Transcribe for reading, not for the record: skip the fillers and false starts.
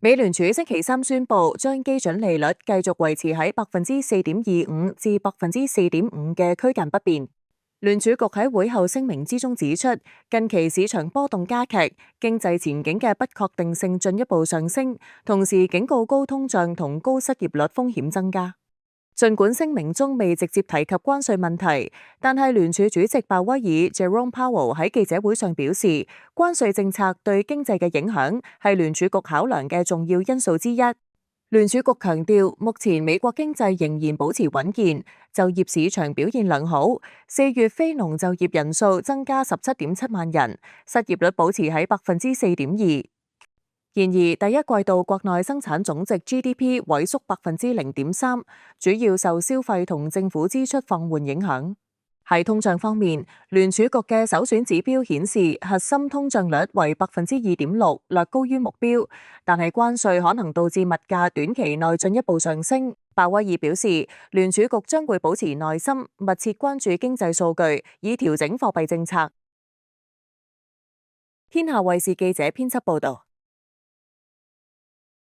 美聯儲星期三宣布，將基準利率繼續維持喺4.25%至4.5%嘅區間不變。聯儲局喺會後聲明之中指出，近期市場波動加劇，經濟前景嘅不確定性進一步上升，同時警告高通脹同高失業率風險增加。儘管聲明中未直接提及關稅問題，但係聯儲主席鮑威爾 Jerome Powell 喺記者會上表示，關稅政策對經濟嘅影響係聯儲局考量嘅重要因素之一。聯儲局強調，目前美國經濟仍然保持穩健，就業市場表現良好。4月非農就業人數增加17.7萬人，失業率保持喺4.2%。然而，第一季度國內生產總值 GDP 萎縮0.3%，主要受消費同政府支出放緩影響。喺通脹方面，聯儲局嘅首選指標顯示核心通脹率為2.6%，略高於目標。但係關稅可能導致物價短期內進一步上升。鮑威爾表示，聯儲局將會保持耐心，密切關注經濟數據，以調整貨幣政策。天下衛視記者編輯報道。